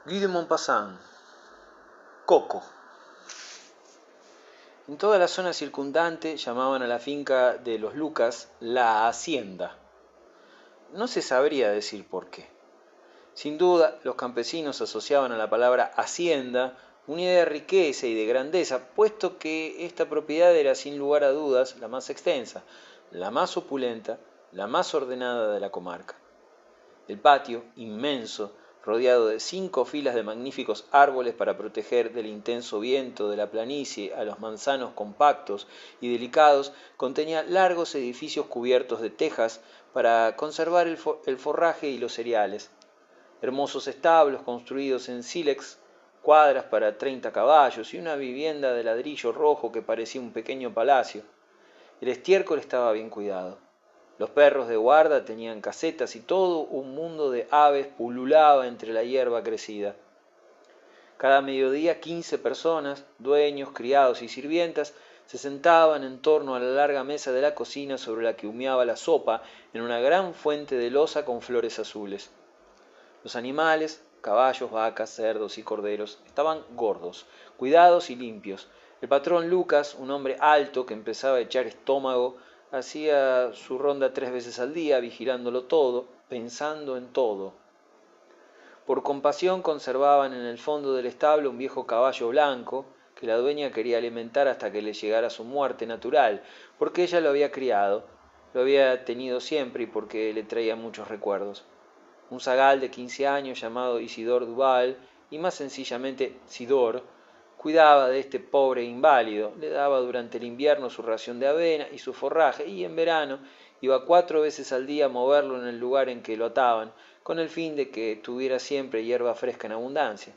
Guy de Maupassant, Coco. En toda la zona circundante llamaban a la finca de los Lucas la Hacienda. No se sabría decir por qué. Sin duda, los campesinos asociaban a la palabra hacienda una idea de riqueza y de grandeza, puesto que esta propiedad era sin lugar a dudas la más extensa, la más opulenta, la más ordenada de la comarca. El patio, inmenso, rodeado de 5 filas de magníficos árboles para proteger del intenso viento de la planicie a los manzanos compactos y delicados, contenía largos edificios cubiertos de tejas para conservar el forraje y los cereales, hermosos establos construidos en sílex, cuadras para 30 caballos y una vivienda de ladrillo rojo que parecía un pequeño palacio. El estiércol estaba bien cuidado. Los perros de guarda tenían casetas y todo un mundo de aves pululaba entre la hierba crecida. Cada mediodía 15 personas, dueños, criados y sirvientas, se sentaban en torno a la larga mesa de la cocina sobre la que humeaba la sopa en una gran fuente de loza con flores azules. Los animales, caballos, vacas, cerdos y corderos, estaban gordos, cuidados y limpios. El patrón Lucas, un hombre alto que empezaba a echar estómago, hacía su ronda 3 veces al día, vigilándolo todo, pensando en todo. Por compasión conservaban en el fondo del establo un viejo caballo blanco, que la dueña quería alimentar hasta que le llegara su muerte natural, porque ella lo había criado, lo había tenido siempre y porque le traía muchos recuerdos. Un zagal de 15 años llamado Isidor Duval, y más sencillamente Sidor, cuidaba de este pobre inválido, le daba durante el invierno su ración de avena y su forraje, y en verano iba 4 veces al día a moverlo en el lugar en que lo ataban, con el fin de que tuviera siempre hierba fresca en abundancia.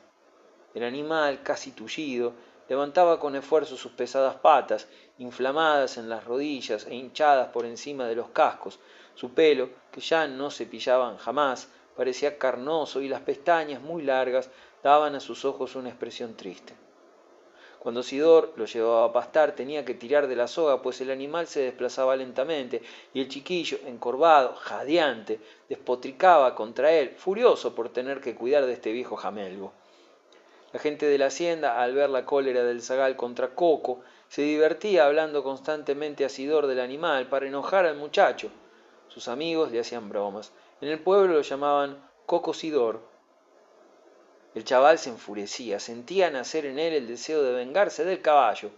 El animal, casi tullido, levantaba con esfuerzo sus pesadas patas, inflamadas en las rodillas e hinchadas por encima de los cascos. Su pelo, que ya no cepillaban jamás, parecía carnoso y las pestañas muy largas daban a sus ojos una expresión triste. Cuando Sidor lo llevaba a pastar tenía que tirar de la soga, pues el animal se desplazaba lentamente y el chiquillo, encorvado, jadeante, despotricaba contra él, furioso por tener que cuidar de este viejo jamelgo. La gente de la hacienda, al ver la cólera del zagal contra Coco, se divertía hablando constantemente a Sidor del animal para enojar al muchacho. Sus amigos le hacían bromas. En el pueblo lo llamaban Coco Sidor. El chaval se enfurecía, sentía nacer en él el deseo de vengarse del caballo.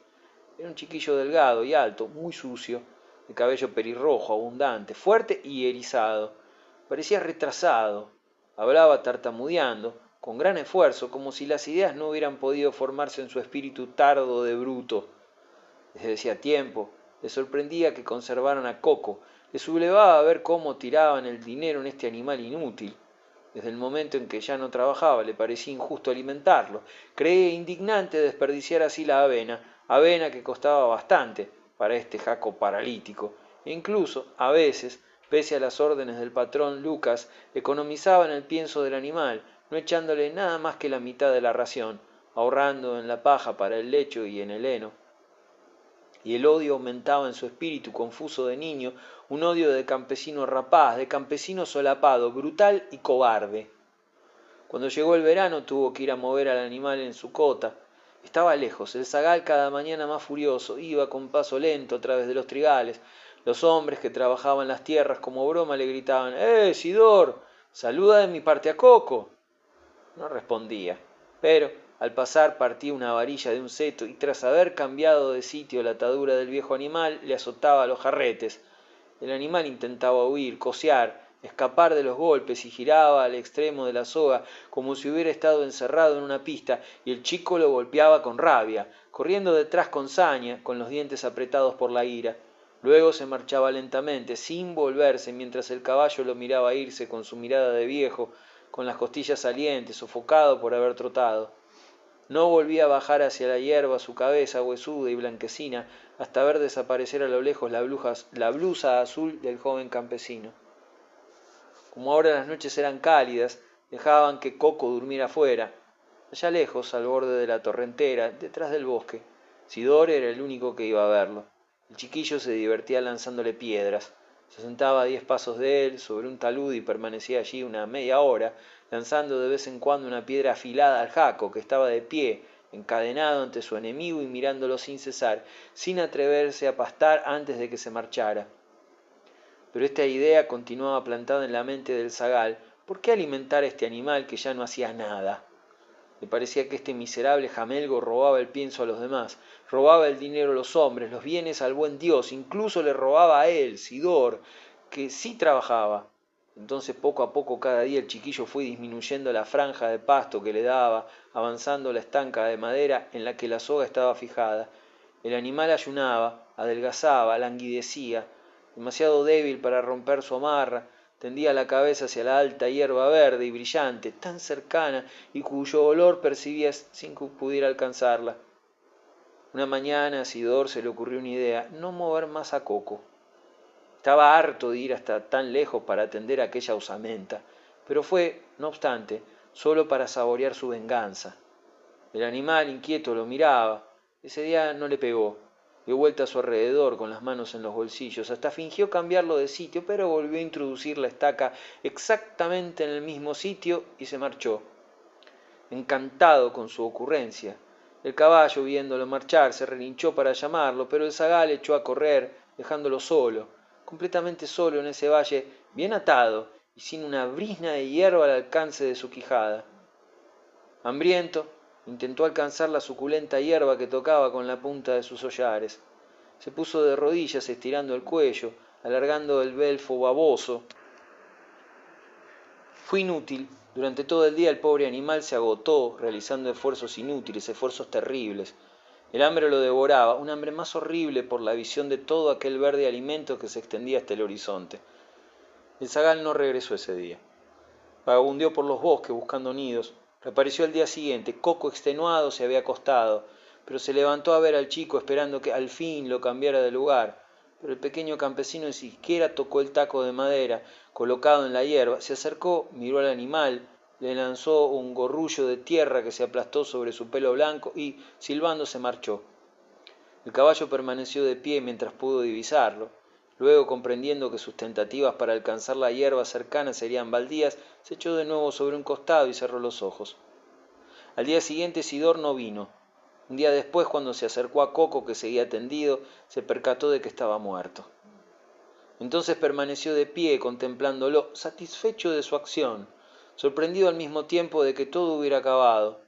Era un chiquillo delgado y alto, muy sucio, de cabello pelirrojo, abundante, fuerte y erizado. Parecía retrasado, hablaba tartamudeando, con gran esfuerzo, como si las ideas no hubieran podido formarse en su espíritu tardo de bruto. Desde hacía tiempo le sorprendía que conservaran a Coco, le sublevaba ver cómo tiraban el dinero en este animal inútil. Desde el momento en que ya no trabajaba le parecía injusto alimentarlo. Creía indignante desperdiciar así la avena, avena que costaba bastante para este jaco paralítico. E incluso, a veces, pese a las órdenes del patrón Lucas, economizaba en el pienso del animal, no echándole nada más que la mitad de la ración, ahorrando en la paja para el lecho y en el heno. Y el odio aumentaba en su espíritu confuso de niño, un odio de campesino rapaz, de campesino solapado, brutal y cobarde. Cuando llegó el verano tuvo que ir a mover al animal en su cota. Estaba lejos, el zagal cada mañana más furioso, iba con paso lento a través de los trigales. Los hombres que trabajaban las tierras como broma le gritaban: Sidor! Saluda de mi parte a Coco. No respondía, pero al pasar partía una varilla de un seto y tras haber cambiado de sitio la atadura del viejo animal le azotaba los jarretes. El animal intentaba huir, cocear, escapar de los golpes y giraba al extremo de la soga como si hubiera estado encerrado en una pista y el chico lo golpeaba con rabia, corriendo detrás con saña, con los dientes apretados por la ira. Luego se marchaba lentamente, sin volverse, mientras el caballo lo miraba irse con su mirada de viejo, con las costillas salientes, sofocado por haber trotado. No volvía a bajar hacia la hierba su cabeza huesuda y blanquecina hasta ver desaparecer a lo lejos la blusa azul del joven campesino. Como ahora las noches eran cálidas, dejaban que Coco durmiera fuera, allá lejos, al borde de la torrentera, detrás del bosque. Sidor era el único que iba a verlo. El chiquillo se divertía lanzándole piedras. Se sentaba a 10 pasos de él, sobre un talud, y permanecía allí una media hora, lanzando de vez en cuando una piedra afilada al jaco, que estaba de pie, encadenado ante su enemigo y mirándolo sin cesar, sin atreverse a pastar antes de que se marchara. Pero esta idea continuaba plantada en la mente del zagal. ¿Por qué alimentar a este animal que ya no hacía nada? Le parecía que este miserable jamelgo robaba el pienso a los demás, robaba el dinero a los hombres, los bienes al buen Dios, incluso le robaba a él, Sidor, que sí trabajaba. Entonces poco a poco cada día el chiquillo fue disminuyendo la franja de pasto que le daba, avanzando la estanca de madera en la que la soga estaba fijada. El animal ayunaba, adelgazaba, languidecía, demasiado débil para romper su amarra, tendía la cabeza hacia la alta hierba verde y brillante, tan cercana y cuyo olor percibía sin que pudiera alcanzarla. Una mañana a Sidor se le ocurrió una idea: no mover más a Coco. Estaba harto de ir hasta tan lejos para atender a aquella osamenta, pero fue, no obstante, solo para saborear su venganza. El animal inquieto lo miraba. Ese día no le pegó. Dio vuelta a su alrededor con las manos en los bolsillos, hasta fingió cambiarlo de sitio, pero volvió a introducir la estaca exactamente en el mismo sitio y se marchó, encantado con su ocurrencia. El caballo, viéndolo marchar, se relinchó para llamarlo, pero el zagal echó a correr, dejándolo solo, completamente solo en ese valle, bien atado y sin una brizna de hierba al alcance de su quijada. Hambriento, intentó alcanzar la suculenta hierba que tocaba con la punta de sus hollares. Se puso de rodillas estirando el cuello, alargando el belfo baboso. Fue inútil. Durante todo el día el pobre animal se agotó, realizando esfuerzos inútiles, esfuerzos terribles. El hambre lo devoraba, un hambre más horrible por la visión de todo aquel verde alimento que se extendía hasta el horizonte. El zagal no regresó ese día. Vagabundeó por los bosques buscando nidos. Reapareció al día siguiente. Coco, extenuado, se había acostado, pero se levantó a ver al chico esperando que al fin lo cambiara de lugar. Pero el pequeño campesino ni siquiera tocó el taco de madera colocado en la hierba. Se acercó, miró al animal, le lanzó un gorrullo de tierra que se aplastó sobre su pelo blanco y, silbando, se marchó. El caballo permaneció de pie mientras pudo divisarlo. Luego, comprendiendo que sus tentativas para alcanzar la hierba cercana serían baldías, se echó de nuevo sobre un costado y cerró los ojos. Al día siguiente Sidor no vino. Un día después, cuando se acercó a Coco, que seguía tendido, se percató de que estaba muerto. Entonces permaneció de pie contemplándolo, satisfecho de su acción, sorprendido al mismo tiempo de que todo hubiera acabado.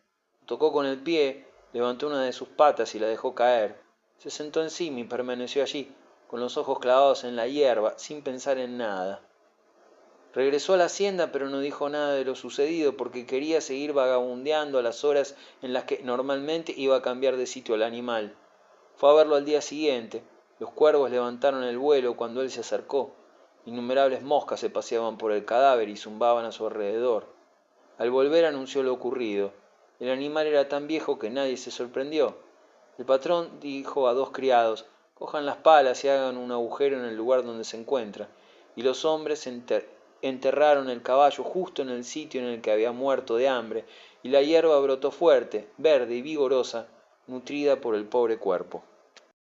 Tocó con el pie, levantó una de sus patas y la dejó caer. Se sentó encima y permaneció allí, con los ojos clavados en la hierba, sin pensar en nada. Regresó a la hacienda, pero no dijo nada de lo sucedido porque quería seguir vagabundeando a las horas en las que normalmente iba a cambiar de sitio el animal. Fue a verlo al día siguiente. Los cuervos levantaron el vuelo cuando él se acercó. Innumerables moscas se paseaban por el cadáver y zumbaban a su alrededor. Al volver anunció lo ocurrido. El animal era tan viejo que nadie se sorprendió. El patrón dijo a dos criados: cojan las palas y hagan un agujero en el lugar donde se encuentra. Y los hombres enterraron el caballo justo en el sitio en el que había muerto de hambre, y la hierba brotó fuerte, verde y vigorosa, nutrida por el pobre cuerpo.